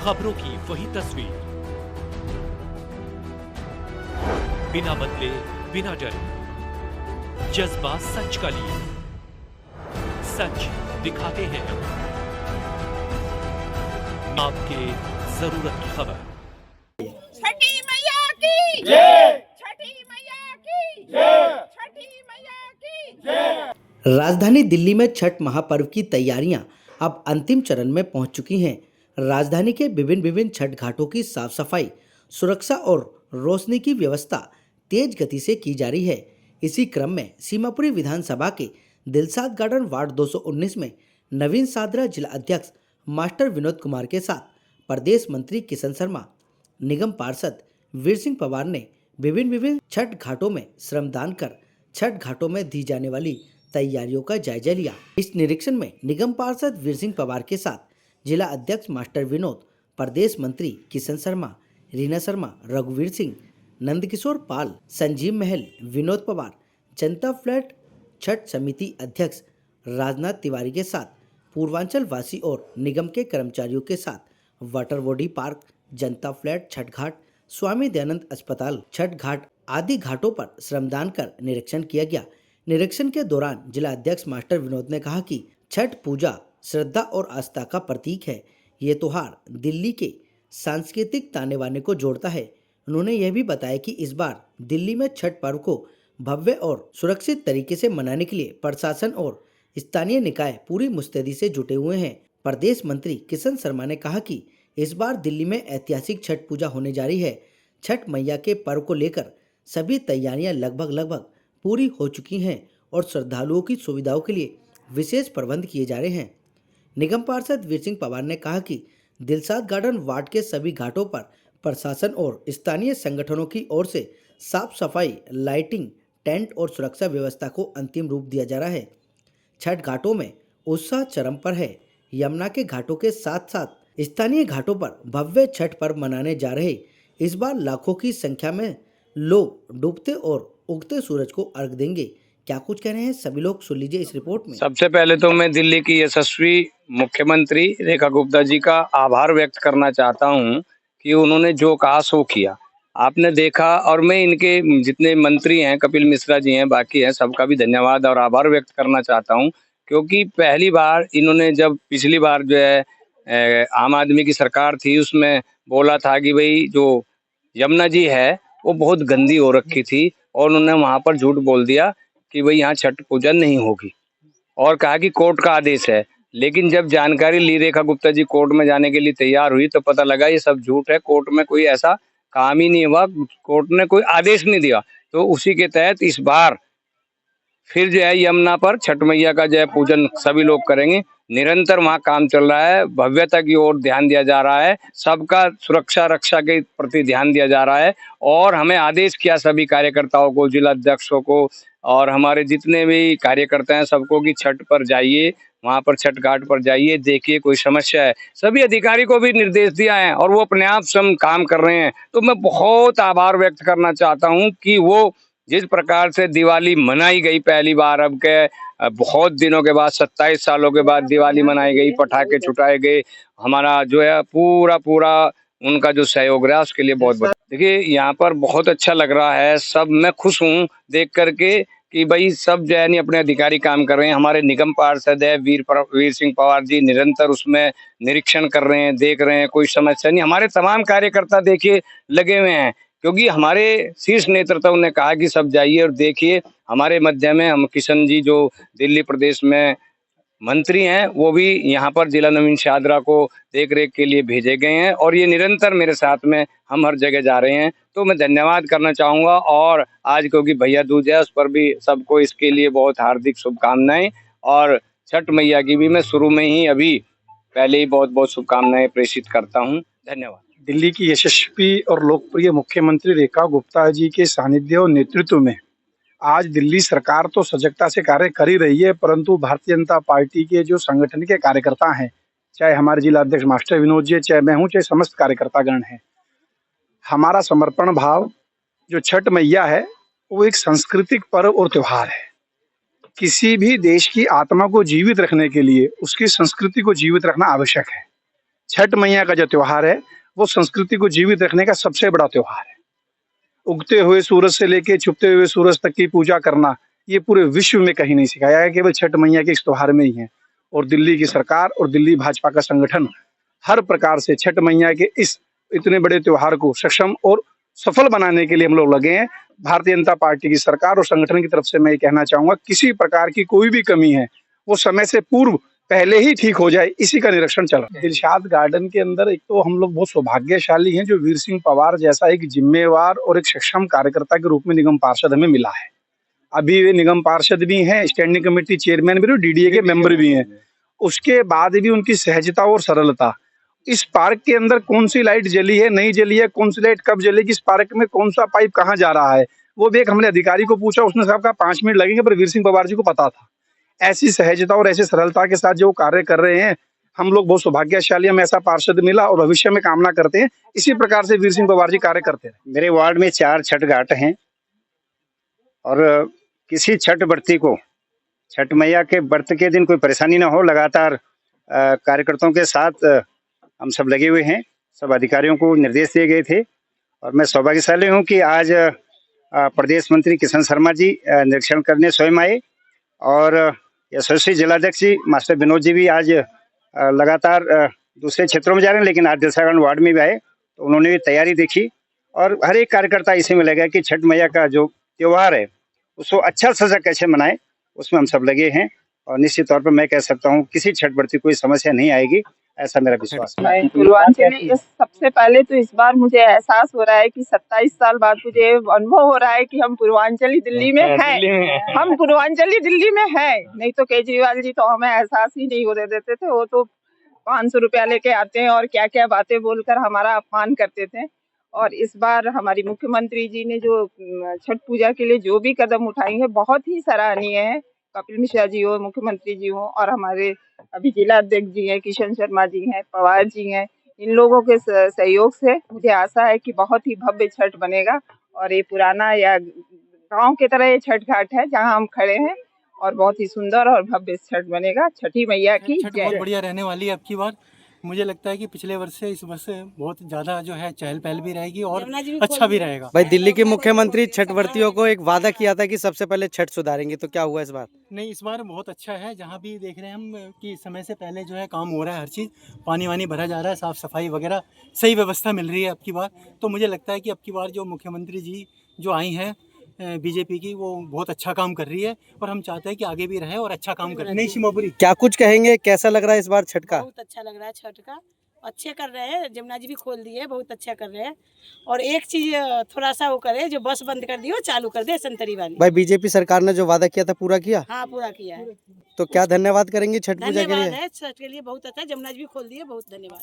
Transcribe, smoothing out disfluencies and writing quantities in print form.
खबरों की वही तस्वीर, बिना बदले बिना डरे, जज्बा सच का लिए, सच दिखाते हैं आपके जरूरत की खबर। छठी मैया की जय, छठी मैया की जय, छठी मैया की जय। राजधानी दिल्ली में छठ महापर्व की तैयारियां अब अंतिम चरण में पहुंच चुकी हैं। राजधानी के विभिन्न छठ घाटों की साफ सफाई, सुरक्षा और रोशनी की व्यवस्था तेज गति से की जा रही है। इसी क्रम में सीमापुरी विधानसभा के दिलसाद गार्डन वार्ड 219 में नवीन सादरा जिला अध्यक्ष मास्टर विनोद कुमार के साथ प्रदेश मंत्री किशन शर्मा, निगम पार्षद वीर सिंह पवार ने विभिन्न छठ घाटों में श्रमदान कर छठ घाटों में दी जाने वाली तैयारियों का जायजा लिया। इस निरीक्षण में निगम पार्षद वीर सिंह पवार के साथ जिला अध्यक्ष मास्टर विनोद, प्रदेश मंत्री किशन शर्मा, रीना शर्मा, रघुवीर सिंह, नंदकिशोर पाल, संजीव महल, विनोद पवार, जनता फ्लैट छठ समिति अध्यक्ष राजनाथ तिवारी के साथ पूर्वांचल वासी और निगम के कर्मचारियों के साथ वाटर बॉडी पार्क, जनता फ्लैट छठ घाट, स्वामी दयानंद अस्पताल छठ घाट आदि घाटों पर श्रमदान कर निरीक्षण किया गया। निरीक्षण के दौरान जिला अध्यक्ष मास्टर विनोद ने कहा कि छठ पूजा श्रद्धा और आस्था का प्रतीक है। ये त्योहार दिल्ली के सांस्कृतिक ताने बाने को जोड़ता है। उन्होंने यह भी बताया कि इस बार दिल्ली में छठ पर्व को भव्य और सुरक्षित तरीके से मनाने के लिए प्रशासन और स्थानीय निकाय पूरी मुस्तैदी से जुटे हुए हैं। प्रदेश मंत्री किशन शर्मा ने कहा कि इस बार दिल्ली में ऐतिहासिक छठ पूजा होने जा रही है। छठ मैया के पर्व को लेकर सभी तैयारियां लगभग पूरी हो चुकी हैं और श्रद्धालुओं की सुविधाओं के लिए विशेष प्रबंध किए जा रहे हैं। निगम पार्षद वीर सिंह पवार ने कहा कि दिलसाद गार्डन वार्ड के सभी घाटों पर प्रशासन और स्थानीय संगठनों की ओर से साफ सफाई, लाइटिंग, टेंट और सुरक्षा व्यवस्था को अंतिम रूप दिया जा रहा है। छठ घाटों में उत्साह चरम पर है। यमुना के घाटों के साथ साथ स्थानीय घाटों पर भव्य छठ पर्व मनाने जा रहे इस बार लाखों की संख्या में लोग डूबते और उगते सूरज को अर्घ देंगे। क्या कुछ कह रहे हैं सभी लोग, सुन लीजिए इस रिपोर्ट में। सबसे पहले तो मैं दिल्ली की यशस्वी मुख्यमंत्री रेखा गुप्ता जी का आभार व्यक्त करना चाहता हूं कि उन्होंने जो कहा सो किया। आपने देखा, और मैं इनके जितने मंत्री हैं, कपिल मिश्रा जी हैं, बाकी हैं, सबका भी धन्यवाद और आभार व्यक्त करना चाहता हूं, क्योंकि पहली बार इन्होंने, जब पिछली बार जो है आम आदमी की सरकार थी, उसमें बोला था कि भाई जो यमुना जी है वो बहुत गंदी हो रखी थी, और उन्होंने वहां पर झूठ बोल दिया कि भाई यहाँ छठ पूजा नहीं होगी, और कहा कि कोर्ट का आदेश है। लेकिन जब जानकारी ली रेखा गुप्ता जी कोर्ट में जाने के लिए तैयार हुई तो पता लगा ये सब झूठ है। कोर्ट में कोई ऐसा काम ही नहीं हुआ, कोर्ट ने कोई आदेश नहीं दिया। तो उसी के तहत इस बार फिर जो है यमुना पर छठ मैया का जो है पूजन सभी लोग करेंगे। निरंतर वहाँ काम चल रहा है, भव्यता की ओर ध्यान दिया जा रहा है, सबका सुरक्षा रक्षा के प्रति ध्यान दिया जा रहा है। और हमें आदेश किया सभी कार्यकर्ताओं को, जिला अध्यक्षों को और हमारे जितने भी कार्यकर्ता हैं सबको कि छठ पर जाइए, वहाँ पर छठ घाट पर जाइए, देखिए कोई समस्या है। सभी अधिकारी को भी निर्देश दिया है और वो अपने आप स्वयं काम कर रहे हैं। तो मैं बहुत आभार व्यक्त करना चाहता हूँ कि वो जिस प्रकार से दिवाली मनाई गई पहली बार, अब के बहुत दिनों के बाद 27 सालों के बाद दिवाली मनाई गई, पटाखे छुटाए गए, हमारा जो है पूरा उनका जो सहयोग रहा उसके लिए बहुत बहुत। देखिए यहाँ पर बहुत अच्छा लग रहा है, सब मैं खुश हूँ देख करके कि भाई सब जो है नहीं अपने अधिकारी काम कर रहे हैं। हमारे निगम पार्षद है वीर सिंह पवार जी निरंतर उसमें निरीक्षण कर रहे हैं, देख रहे हैं, कोई समस्या नहीं। हमारे तमाम कार्यकर्ता देखिए लगे हुए हैं, क्योंकि हमारे शीर्ष नेतृत्व ने कहा कि सब जाइए और देखिए। हमारे मध्य में हम किशन जी जो दिल्ली प्रदेश में मंत्री हैं, वो भी यहाँ पर जिला नवीन सादरा को देख रेख के लिए भेजे गए हैं और ये निरंतर मेरे साथ में हम हर जगह जा रहे हैं। तो मैं धन्यवाद करना चाहूँगा। और आज क्योंकि भैया दूज है, उस पर भी सबको इसके लिए बहुत हार्दिक शुभकामनाएं, और छठ मैया की भी मैं शुरू में ही अभी पहले ही बहुत बहुत शुभकामनाएं प्रेषित करता हूँ। धन्यवाद। दिल्ली की यशस्वी और लोकप्रिय मुख्यमंत्री रेखा गुप्ता जी के सानिध्य और नेतृत्व में आज दिल्ली सरकार तो सजगता से कार्य कर ही रही है, परंतु भारतीय जनता पार्टी के जो संगठन के कार्यकर्ता हैं, चाहे हमारे जिला अध्यक्ष मास्टर विनोद जी, चाहे मैं हूँ, चाहे समस्त कार्यकर्तागण हैं, हमारा समर्पण भाव जो छठ मैया है वो एक सांस्कृतिक पर्व और त्योहार है। किसी भी देश की आत्मा को जीवित रखने के लिए उसकी संस्कृति को जीवित रखना आवश्यक है। छठ मैया का जो त्योहार है वो संस्कृति को जीवित रखने का सबसे बड़ा त्योहार है। उगते हुए सूरज से लेके छुपते हुए सूरज तक की पूजा करना ये पूरे विश्व में कहीं नहीं सिखाया है, केवल छठ मैया के इस त्योहार में ही है। और दिल्ली की सरकार और दिल्ली भाजपा का संगठन हर प्रकार से छठ मैया के इस इतने बड़े त्योहार को सक्षम और सफल बनाने के लिए हम लोग लगे हैं। भारतीय जनता पार्टी की सरकार और संगठन की तरफ से मैं ये कहना चाहूंगा, किसी प्रकार की कोई भी कमी है वो समय से पूर्व पहले ही ठीक हो जाए, इसी का निरीक्षण चल रहा है। दिलशाद गार्डन के अंदर एक तो हम लोग बहुत सौभाग्यशाली हैं जो वीर सिंह पवार जैसा एक जिम्मेवार और एक सक्षम कार्यकर्ता के रूप में निगम पार्षद हमें मिला है। अभी वे निगम पार्षद भी हैं, स्टैंडिंग कमेटी चेयरमैन भी, डीडीए के मेंबर भी हैं। उसके बाद भी उनकी सहजता और सरलता, इस पार्क के अंदर कौन सी लाइट जली है, नहीं जली है, कौन सी लाइट कब जलेगी, इस पार्क में कौन सा पाइप कहाँ जा रहा है, वो भी एक हमने अधिकारी को पूछा, उसने साहब कहा 5 मिनट लगेंगे, पर वीर सिंह पवार जी को पता था। ऐसी सहजता और ऐसी सरलता के साथ जो कार्य कर रहे हैं, हम लोग बहुत सौभाग्यशाली, हमें ऐसा पार्षद मिला और भविष्य में कामना करते हैं इसी प्रकार से वीर सिंह पवार जी कार्य करते हैं। मेरे वार्ड में 4 छठ घाट हैं और किसी छठ व्रती को छठ मैया के व्रत के दिन कोई परेशानी ना हो, लगातार कार्यकर्ताओं के साथ हम सब लगे हुए हैं। सब अधिकारियों को निर्देश दिए गए थे और मैं सौभाग्यशाली हूं कि आज प्रदेश मंत्री किशन शर्मा जी निरीक्षण करने स्वयं आए और यशस्वी जिलाध्यक्ष जी मास्टर विनोद जी भी आज लगातार दूसरे क्षेत्रों में जा रहे हैं, लेकिन आज दिलशाद वार्ड में भी आए तो उन्होंने भी तैयारी देखी और हर एक कार्यकर्ता इसी में लगा कि छठ मैया का जो त्योहार है उसको अच्छा सजा कैसे मनाए, उसमें हम सब लगे हैं और निश्चित तौर पर मैं कह सकता हूँ किसी छठ व्रती कोई समस्या नहीं आएगी, ऐसा मेरा विश्वास है। पूर्वांचली सबसे पहले तो इस बार मुझे एहसास हो रहा है कि 27 साल बाद मुझे अनुभव हो रहा है कि हम पूर्वांचली दिल्ली में हैं। हम पूर्वांचली दिल्ली में हैं, नहीं तो केजरीवाल जी तो हमें एहसास ही नहीं होने देते थे। वो तो 500 रुपया लेके आते हैं और क्या क्या बातें बोलकर हमारा अपमान करते थे। और इस बार हमारी मुख्यमंत्री जी ने जो छठ पूजा के लिए जो भी कदम उठाई है बहुत ही सराहनीय है। कपिल मिश्रा जी हो, मुख्यमंत्री जी हो और हमारे अभी जिला अध्यक्ष जी हैं, किशन शर्मा जी हैं, पवार जी हैं, इन लोगों के सहयोग से मुझे आशा है कि बहुत ही भव्य छठ बनेगा। और ये पुराना या गांव की तरह ये छठ घाट है जहां हम खड़े हैं और बहुत ही सुंदर और भव्य छठ बनेगा। छठी मैया की छठ बहुत बढ़िया रहने वाली है अब की बार। मुझे लगता है कि पिछले वर्ष से इस वर्ष बहुत ज़्यादा जो है चहल पहल भी रहेगी और अच्छा भी रहेगा। भाई दिल्ली के मुख्यमंत्री छठ व्रतियों को एक वादा किया था कि सबसे पहले छठ सुधारेंगे, तो क्या हुआ इस बार? नहीं, इस बार बहुत अच्छा है। जहाँ भी देख रहे हैं हम कि समय से पहले जो है काम हो रहा है, हर चीज़ पानी वानी भरा जा रहा है, साफ़ सफाई वगैरह सही व्यवस्था मिल रही है अब की बार। तो मुझे लगता है कि अब की बार जो मुख्यमंत्री जी जो आई हैं बीजेपी की, वो बहुत अच्छा काम कर रही है और हम चाहते हैं कि आगे भी रहे और अच्छा काम करें। नहीं शिमोपुरी, क्या कुछ कहेंगे, कैसा लग रहा है इस बार छठ का? बहुत अच्छा लग रहा है छठ का, अच्छे कर रहे हैं। जमुना जी भी खोल दिए, बहुत अच्छा कर रहे हैं। और एक चीज थोड़ा सा वो करे, जो बस बंद कर दी हो चालू कर दे संतरी वाली। भाई बीजेपी सरकार ने जो वादा किया था पूरा किया? हाँ पूरा किया है। तो क्या धन्यवाद करेंगे छठ पूजा के लिए? धन्यवाद है छठ के लिए, बहुत अच्छा। जमुना जी भी खोल दिए, बहुत धन्यवाद।